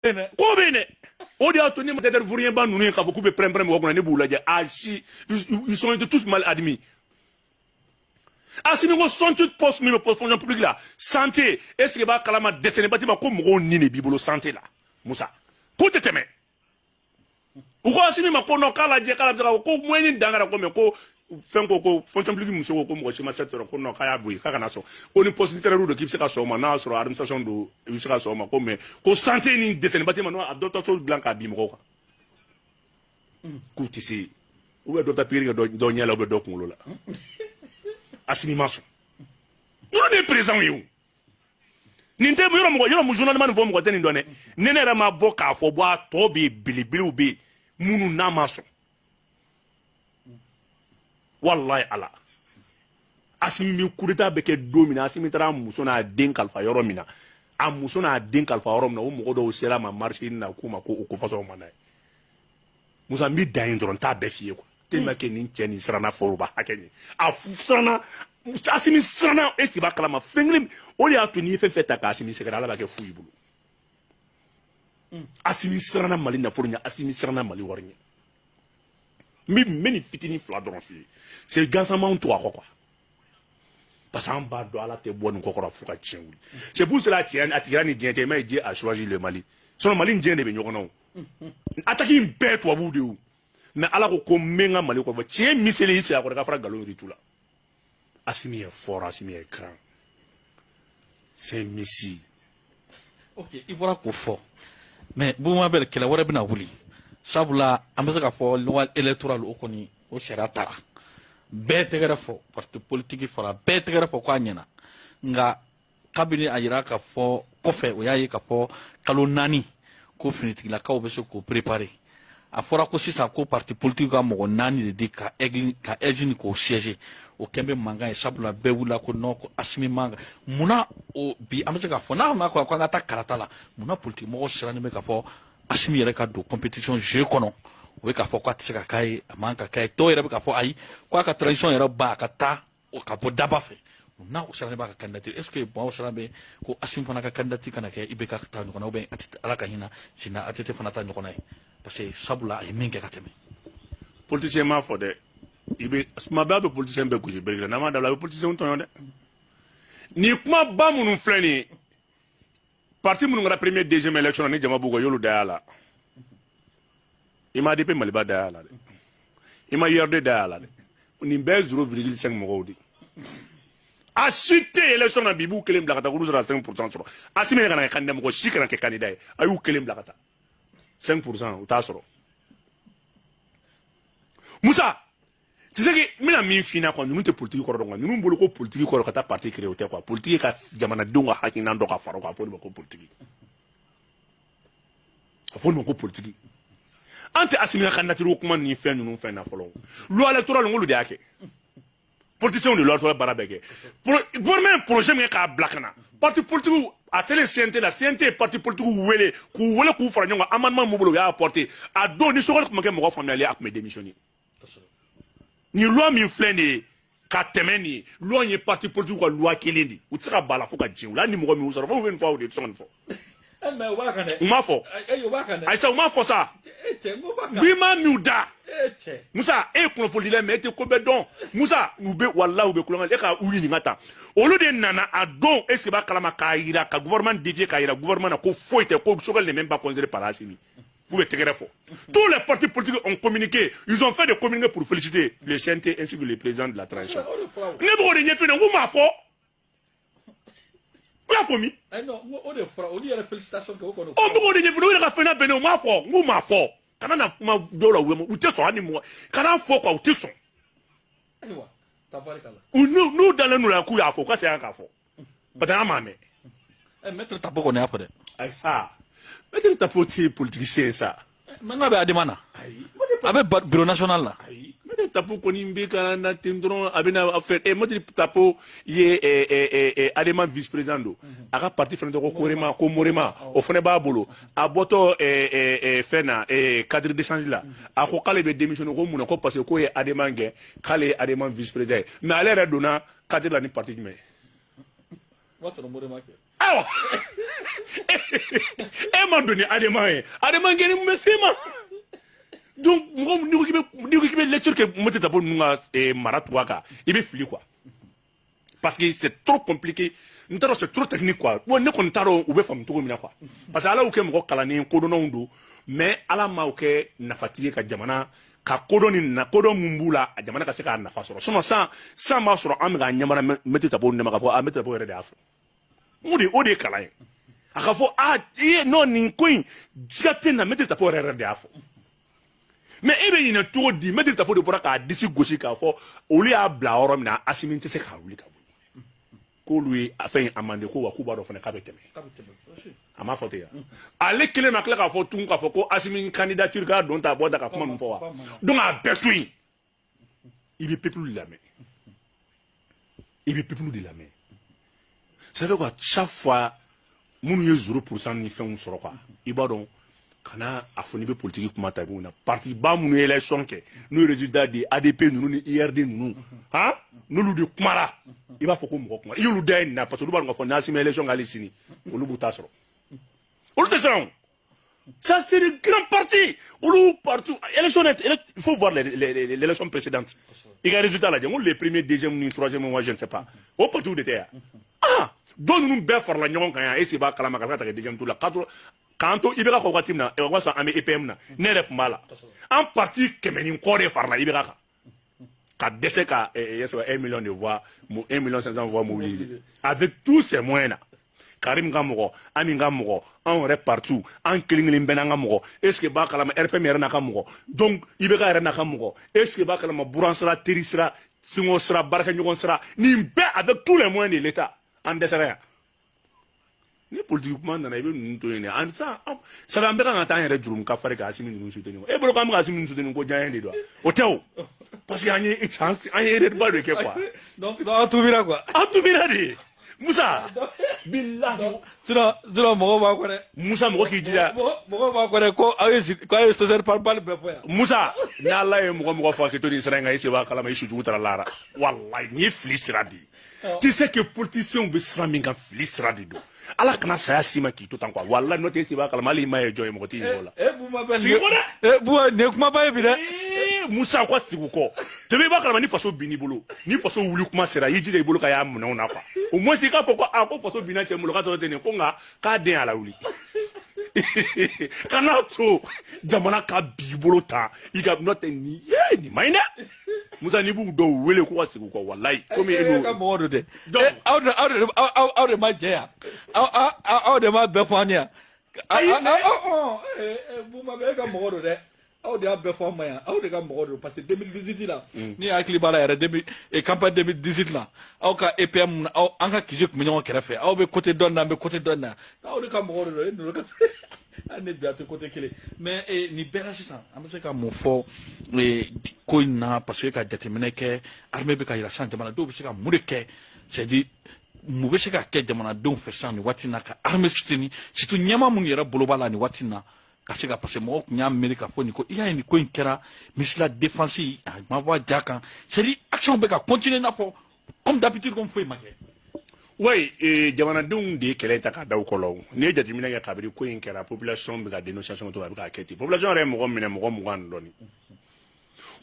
ko bene o de a to ni ma tɛtɛri furuyɛn ba ninnu ye k'a fɔ k'u bɛ pɛrɛn-pɛrɛn mɔgɔ kunna ne b'u lajɛ ils sont tous mal admis. Assimi ko 68 postes min bɛ fonction publique la santé est-ce que b'a kalama dɛsɛnɛ bâtiment ko mɔgɔw ni de b'i bolo santé la Musa ko tɛ tɛmɛ u ko Assimi ma ko non k'a lajɛ k'a lajɛ ko moyen dangara ko mais ko fɛn ko fonction publique muso ko mɔgɔ si ma secteur ko non k'a y'a bɔ yen k'a kana sɔn ko ni poste littéraire do k'i bɛ se ka sɔn o ma n'a y'a sɔrɔ administration do i bɛ se ka sɔn o ma ko mais ko santé ni dɛsɛnɛ bâtiment non a dɔgɔtɔrɔso dilan k'a bin mɔgɔw kan k'u tɛ se ou bien dɔ ta pikiri kɛ dɔ ɲɛ la ou bien dɔ kunkolo la Assimi ma sɔn ninnu de ye président ye o nin tɛ yɔrɔ mu journaliste nin fɔ mɔgɔ tɛ nin dɔn dɛ ne yɛrɛ ma bɔ k'a fɔ bɔ a tɔ bɛ yen belebelew bɛ yen minnu n'a ma sɔn walayi ala Assimi bɛ coup d'état bɛ kɛ don min na Assimi taara a muso n'a den kalifa yɔrɔ min na a muso n'a den kalifa yɔrɔ min na o mɔgɔ dɔw sera a ma marché na k'u ma ko o ko fasɔn ma n'a ye Musa n bɛ dan yen dɔrɔn n t'a bɛɛ f'i ye quoi tellement que nin cɛ nin siranna foroba hakɛ ɲɛ a siranna Assimi siranna est-ce que b'a kalama fɛn kelen o de y'a to n'i ye fɛn fɛn ta ka Assimi sɛgɛrɛ ala b'a kɛ fu y'i bolo Assimi siranna Mali nafolo ɲɛ Assimi siranna Mali wari ɲɛ n bɛ nin fitinin fila dɔrɔn f'i ye c'est gansanmaw to a kɔ quoi parce que an b'a dɔn ala tɛ bɔ nin kɔ kɔrɔ fo ka tiɲɛ wuli c'est pour cela a tigɛra ni diɲɛ tɛ mais Dieu a choisi le Mali sinon Mali ni diɲɛ de bɛ ɲɔgɔn na o attaque in bɛɛ tubabuw de ye o mais ala ko n bɛ n ka Mali kɔfɛ tiɲɛ miseli y'i sigi a kɔrɔ k'a fara nkalon yiri tu la Assimi est fort Assimi est grand c'est Messi. Ok i bɔra k'o fɔ mais Bouba Bel kɛlɛ wɛrɛ bɛna wuli sabula an bɛ se k'a fɔ loi électorale o kɔni o sariya taara bɛɛ tɛgɛrɛ fɔ parti politique fara bɛɛ tɛgɛrɛ fɔ k'a ɲɛna nka kabini a yira k'a fɔ kɔfɛ o y'a ye k'a fɔ kalo 4 ko finitigilakaw bɛ se k'o préparer a fɔra ko sisan ko parti politique ka mɔgɔ 4 de di ka aigle k'o siège o kɛn bɛ mankan ye sabula bɛɛ wulila ko non ko Assimi mankan munna o bi an bɛ se k'a fɔ n'a ma ko an ka taa karata la munna politique mɔgɔ sirannen bɛ k'a fɔ Assimi yɛrɛ ka don compétition jeu kɔnɔ o bɛ k'a fɔ k'a tɛ se ka k'a ye a man ka k'a ye dɔw yɛrɛ bɛ k'a fɔ ayi k'a ka transition yɛrɛ ban a ka taa ka bɔ daba fɛ munna o sirannen b'a ka candidature est-ce que bon o sirannen bɛ ko Assimi fana ka candidature kana kɛ IBK ka taa ɲɔgɔn na ou bien ala ka hinɛ Zina ATT fana taa ɲɔgɔn na ye parce que sabula a ye min kɛ ka tɛmɛ politicien m'a fɔ dɛ i bɛ tuma bɛɛ a bɛ politicien bɛɛ gosi bereke la n'an m'a dabila a bɛ politicien tɔɲɔ dɛ nin kuma ba minnu filɛ nin ye parti minnu kɛra premier deuxième élection ni jama b'u kan y'olu da y'a la i ma ADP Maliba da y'a la dɛ i ma URD da y'a la dɛ nin bɛɛ ye 0,5 mɔgɔw de a si tɛ élection na bi i b'u kelen bila ka taa k'olu sera 5% sɔrɔ Assimi kana kɛ candidat mɔgɔ si kana kɛ candidat ye a y'u kelen bila ka taa 5% u t'a sɔrɔ Musa tu sais que n bɛna min f'i ɲɛna quoi ninnu tɛ politique kɔrɔ dɔn quoi ninnu bolo ko politique kɔrɔ ka taa parti créer o tɛ quoi politique ka jamanadenw ka hakilina dɔ ka fara o kan a fɔ o de ma ko politique a fɔ o de ma ko politique an tɛ Assimi ka candidature kuma ni fɛn ninnu fɛn na fɔlɔ loi électorale n k'olu de y'a kɛ politiciens de loi électorale baara bɛɛ kɛ gouvernement projet min kɛ k'a bila ka na parti politique a tɛlen CNT la CNT ye parti politique wele k'u fara ɲɔgɔn kan amendement min b'u bolo u y'a apporter a don ni Sogɛli tun ma kɛ mɔgɔ faamuyalen a tun bɛ démissionner nin loi min filɛ nin ye ka tɛmɛ nin ye loi ye parti politique ka loi kelen de u tɛ se ka ban a la fo ka diɲɛ wuli hali ni mɔgɔ min y'u sɔrɔ fo u bɛ nin fɔ aw de ye u tɛ sɔn ka nin fɔ. u m'a fɔ ayisa u m'a fɔ sa bi ma min da Musa e ye kunnafonidila mais e tɛ ko bɛɛ dɔn Musa u bɛ walahi u bɛ kulonkɛ e ka u ɲininka tan olu de nana a don est ce que b'a kalama k'a jira ka gouvernement défier k'a jira gouvernement na ko foyi tɛ ko Sogɛli n'est même pas considéré par Assimi vous bɛ tɛgɛrɛ fɔ tous les partis politiques ont communiqué ils ont fait des communiqués pour féliciter le CNT ainsi que le président de la transition ne bɛ k'o de ɲɛf'i ɲɛna n ko m'a fɔ u y'a fɔ min o bɛ k'o de ɲɛf'i ɲɛna u yɛrɛ ka fɛn na bɛnnen o m'a fɔ n ko m'a fɔ kana na kuma dɔw la u tɛ sɔn hali ni mɔgɔ kana fɔ quoi u tɛ sɔn n'u dalen n'u la k'u y'a fɔ u ka segin k'a fɔ parce que an m'a mɛn. Maître Tapo kɔni y'a fɔ dɛ. ayi sa Maître Tapo tɛ politicien ye sa. maintenant a bɛ Adema na a bɛ bureau national la. Maître Tapo kɔni bɛ ka na ten dɔrɔn a bɛ na fɛ Maître Tapo ye Adema vice président don a ka parti fana tɔgɔ ko Morema o fana b'a bolo a bɔtɔ fɛn na cadre d'échange la a ko k'ale bɛ démissionner ko mun na ko parce que k'o ye Adema gɛn k'ale ye Adema vice président ye mais ale yɛrɛ donna cadre la ni parti jumɛn ye. awa e ma doni adema ye adema ngeni mesema donc ni ko kibe lecture que mo tata bon nga mara tuaka ibe fili quoi parce que c'est trop compliqué ntaro c'est trop technique quoi bon ne ko ntaro ube fam to mina quoi parce que ala uke mo kalani ko dono ndo mais ala ma uke nafatige ka jamana ka kodoni na kodo mumbula a jamana ka se ka nafa soro sono sans ma soro am ga nyamara metita bo ne ma ka fo a metita bo re de afro o de kala aka fo non ni coin jigate na metita bo re de afro mais ebe ina to di metita bo de pora ka disi goshi ka fo oli a bla oro mina asiminti se ka wuli ka ko lui a fait amande ko wa ku ba do fane ka beteme ama fote ya ale kele makla ka fo tun ka fo ko asimi candidature ka don ta boda ka kuma mfo wa donc a betui il est peuple de la main il est peuple de la main ça veut quoi chaque fois mun ye 0% ni fait un soro quoi il ba don kana afoni be politique kuma ta buna parti ba mun élection ke no résultat de ADP nous ni IRD nous hein nous de kumara il va faut ko mo kuma il lu den na parce que lu ba ngafo na asimi élection ga lisini olu buta soro. Ça, c'est le grand parti. Partout. Il faut voir l'élection précédente. Il y a un résultat là. Les premiers, deuxième, troisième, moi, je ne sais pas. Au partout de terre. Ah! Donne-nous bien fort la nyong quand et c'est pas Kalamaka, deuxième tour là. Quand il y a un team là, et on va s'en amener EPM là. N'est pas mal. En partie, que mène une corée par là, il y a un décès qu'à 1 million de voix, 1 million 500 voix mobilisées. Avec tous ces moyens là. Karim Gamogo, Amin Gamogo, on rep partout, en Killing Benangamogo, est-ce que Bakalama RPM Ranakamoko, donc Ibeka Ranakamoko, est-ce que Bakalama Bouransra, Terisra, Singosra, Barkanyogon Nimbe avec tous les moyens de l'État, en dessert. Ni politiquement, dans les deux, ça va me faire entendre un drum café à Simin nous soutenir. Et pour comme Simin nous soutenir, on a des doigts. Au théo, parce qu'il y a une chance, il y a une balle de quoi. Donc, tout vira quoi. Tout vira dit. Moussa billahi sura mo ba ko ne Moussa mo ki jida mo ba ko ne ko ay social par bal be foya Moussa na Allah e mo fa ke to ni srenga isi ba kala ma isu jutara lara wallahi ni flisradi tu sais que politicien be slaminga flisradi do ala kana saya sima ki to tan quoi wallahi no te isi ba kala mali ma e joy mo ti yola bu ma be bu ne kuma ba bi de Moussa quoi si ko te be ba kala ni faso bini bolo ni faso wuli kuma sera yiji de bolo ka ya mona ona quoi au moins c'est quand pourquoi à quoi façon bina tient le cadre de konga ka den ala wuli kana to jamana ka bibolo ta iga not ni ni maina Moussa ni bu do wele ko wasi ko wallahi comme eno ka mo do de out de ma jea out de ma be fania bu ma be ka mo do de aw de be fo maya aw de ka mo do parce que 2018 là ni akli bala era début et campagne 2018 là aw ka EPM aw anga kije ko nyon kerefe aw be côté donna be côté donna aw de ka mo do no ka ane bi ate côté kele mais ni bela sisan am se ka mo fo ko na parce que ka déterminer que armée be ka ira san jamana do be se ka mu de ke c'est dit mu be se ka ke jamana don fe san ni watina ka armée soutenir surtout nyama mu yera bolo bala ni watina kasi ka parce que mo nya America fo ni ko iya ni ko inkera misla défense ma wa jaka c'est dit action be ka continuer na fo comme d'habitude comme foi maké oui jamana dum de kele ta ka daw kolo ne jati mina ya kabiri ko inkera population be ka dénonciation to be ka keti population re mo mine mo ngwan doni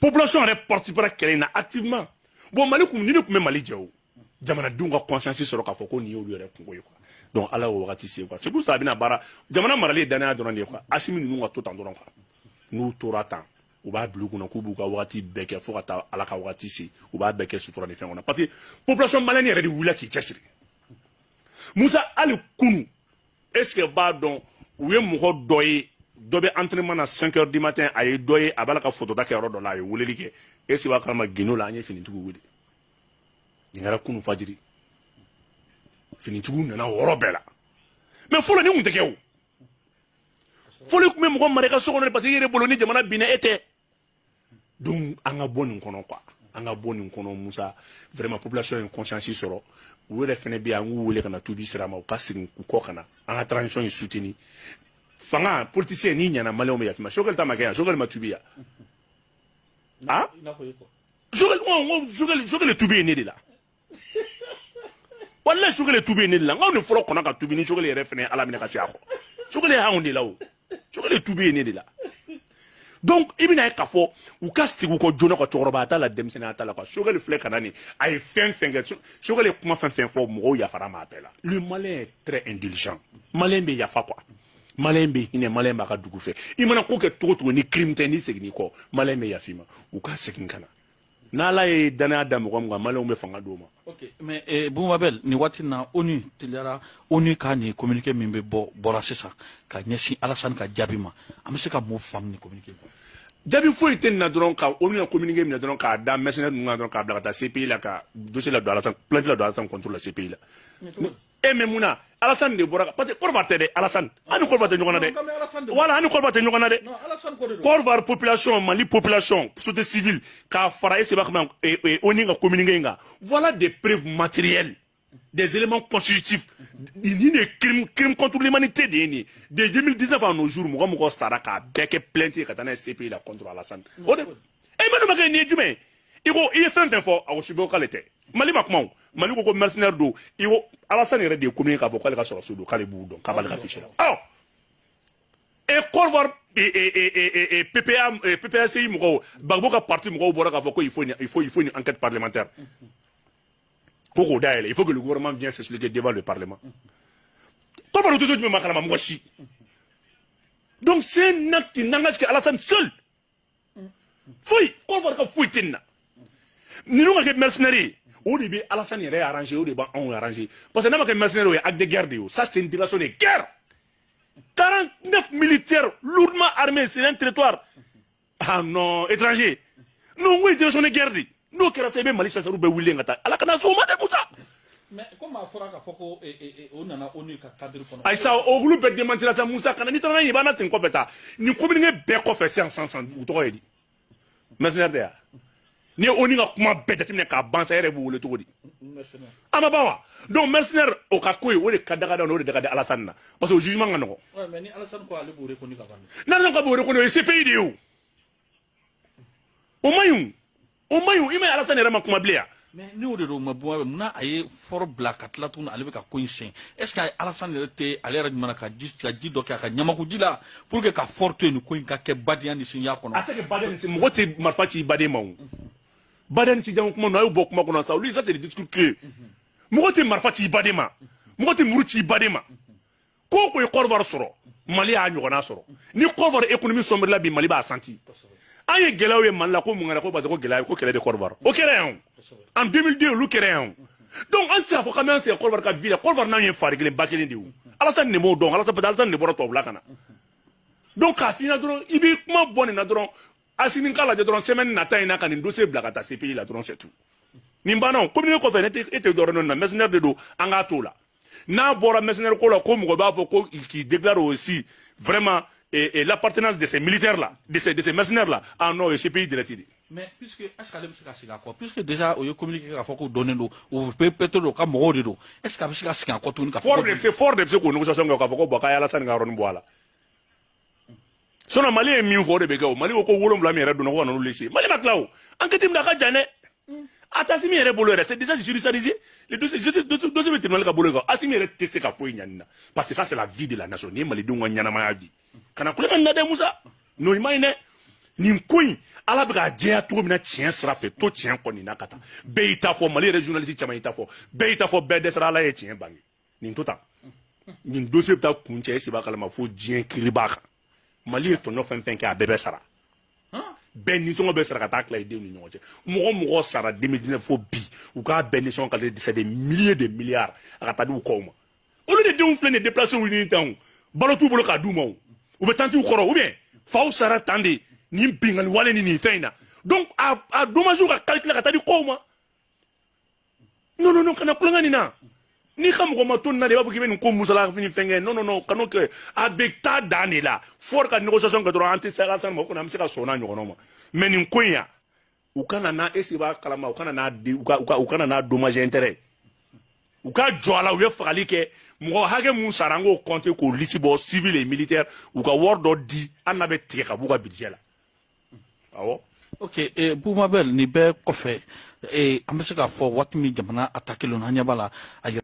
population re participer kele na activement bon malikum ni ko me mali jew jamana dum ka conscience soro ka fo ko ni yo re ko yo donc ala o wakati c'est quoi c'est pour ça bina bara jamana marali dana doron de quoi asimi nu nga to tan doron quoi nu tora tan u ba blu kuna ku bu ka wakati beke fo ka ala ka wakati c'est u ba beke sutura de fen on parce que population malienne yɛrɛ de wula ki chesiri Moussa ali kunu est-ce que ba don u ye mogo doye do be entraînement na 5h du matin ay doye abala ka photo da ke ro do la ye wuleli ke est-ce que ba kala ma gino la anye fini tugu wudi ngara kunu fajiri fini tugu nana woro bela mais folo ni unte kew folo ku me mo mare ka sokono parce que yere bolo ni jamana bina été donc anga boni kono quoi anga boni kono Moussa vraiment population en conscience soro wele fene bi angu wele kana tubi sirama o kasiri ko kana anga transition yi soutenir fanga politicien ni nyana malé o me yafima shogal ta makaya shogal matubiya ah shogal tubi ne de là wallahi sogele tubi ne la ngaw ne folo kona ka tubi ni sogele yere fene ala mina ka sia ko sogele ha on de la o sogele tubi ne de la donc ibina ka fo u ka stigu ko jona ko choroba ta la demsene ata la ko sogele fle kanani ay fen sogele kuma fen fo mo ya fara ma appela le malin est très indulgent malin be ya fa quoi malin be ine malin ba ka dugu fe imana ko ke to ni crime te ni segni ko malin be ya fima u ka segin kana nala ye dana adam ko nga malin be fanga do ma. Ok, mais Boumabel ni wati na ONU tiliara ONU ka ni communiquer min be bora sisa ka nyesi Alassane ka jabima amse ka mo fam ni communiquer jabi fo ite na dron ka ONU communiquer min na dron ka da mercenaire nga dron ka blata CPI la ka dossier la do Alassane plainte la do Alassane contre la CPI la e memuna Alassane de bora parce que korba de Alassane ani korba te nyogona de voilà ani korba te nyogona de korba population Mali population société civile ka fara ese ba kama ONU nga communiquer nga voilà des preuves matérielles des éléments constitutifs crime contre l'humanité de 2019 à nos jours mo sara ka beke plainte ka tana CPI la contre Alassane o de e manu ma ni jume iko il fait un fort a shibo kalete Mali makma Mali ko mercenaire do iko Alassane yere de communiquer ka bokale ka soro sudo kale bu don ka bal ka fiche la alors et Corvar et PPACI mo bagbo ka parti mo bora ka foko il faut une enquête parlementaire. Il faut que le gouvernement vienne s'expliquer devant le Parlement. Donc c'est un acte qui n'engage qu'Alassane seul. Fouille, qu'on va fouiller tenna. Nous avons des mercenaires. Au début, Alassane est arrangé, au début, on arrangé. Parce que nous avons des mercenaires, acte de guerre. Ça, c'est une déclaration de guerre. 49 militaires lourdement armés sur un territoire. Ah non, étranger. Nous avons une déclaration de guerre. Nous qui avons Mali ça roube William ngata ala kana soma de Moussa mais comment fera ka foko on a ONU ka cadre kono ay sa o groupe de démentir ça Moussa kana ni tana ni bana tin ko feta ni communiquer be ko fe 500 ou to yedi mercenaire de ni ONU nga kuma beta timne ka bansa yere bu wole to di mercenaire ama bawa donc mercenaire o ka koy o de kadaga do de daga Alassane na parce que au jugement nga no ouais mais ni Alassane ko ale bu reconu ka ban nan nga bu reconu c'est pays de yo o mayu ima Alassane yere ma kuma blia mais ni o de do mabwa na aye for black atlatun ale be ka coincer est-ce que Alassane était aller mana ka ji do ka nyama ko dila pour que ka forte ni ko ka ke badian ni sin ya kono a que badian ni mo te marfati bade mawu badian si jang kuma no ayo bok ma kono sa lui ça c'est le discours que mo te marfati bade ma mo te muruti bade ma ko ko Korvar soro Mali a nyogona soro ni Korvar économie sombre la bi Mali ba senti aye gelawe man la ko mu ngara ko ba ko gelawe ko kele de Korvar o kere en 2002 lu kere donc on s'est quand même c'est Korvar ka ville Korvar na yen fari gele bakele ndiw Alassane ne mo donc Alassane ne bora to bla kana donc ka fina dron ibi kuma bonne na dron asini kala de dron semaine na tay na kan dossier bla kata CPI la dron c'est tout nimbana ko mi ko fe était doro non na mercenaire de do anga to la na bora mercenaire ko la ko mu ba fo ko qui déclare aussi vraiment et l'appartenance de ces militaires là de ces mercenaires là ah non ce pays de la TD mais puisque est-ce qu'elle me s'est quoi puisque déjà au communiqué ka foko donner do ou peut-être ka mo do est-ce qu'elle me s'est quoi tout ka fort de ko négociation ka foko boka ya Alassane ngaron boala sono Mali e mi fo de be ko Mali ko wolom la mi re do no wono laisser Mali maklaw enquête mi da ka jane atasi mi re bolo re c'est déjà judiciarisé les dossiers tribunal ka bolo ko asimi re tese ka fo nyanna parce que ça c'est la vie de la nation ni Mali do nyana ma vie kana kule na de Moussa no imagine ni koyi ala be ka jeya to mina tien sra fe to tien ko ni nakata be ita fo Mali régionaliste chama ita fo be de sra la ye tien bangi ni tota ni dossier ta kunche esi ba kala ma fo jien kiribaka Mali to no fen ka bebe sara ben ni songo be sara ka ta kla ide ni nyoje mo sara 2019 fo bi ou ka ben ni songo ka des milliers de milliards aka ta du ko ma au lieu de défler ne déplacer ou ni temps balo tout bolo ka du mo ou be tanti koro ou bien fa sara tande ni bingal wale ni feina donc a dommage ka calculer ka ta di ko ma non kana kulanga ni na ni xam ko ma ton na de ba fuki ben ko musala fini fenge non kano que avec ta dane là fort ka négociation ka droit anti Alassane mo ko na msika sona nyono ma mais ni konya u kana na esiba kalama u kana na u kana na dommage intérêt u ka joala u ye fagali ke mo hage mun sarango compter ko lisibo civil et militaire u ka word do di anabe tika bu ka budget la awo ok Boumabel ni be kofe amesika fo watmi jamana attaquer lo na nyabala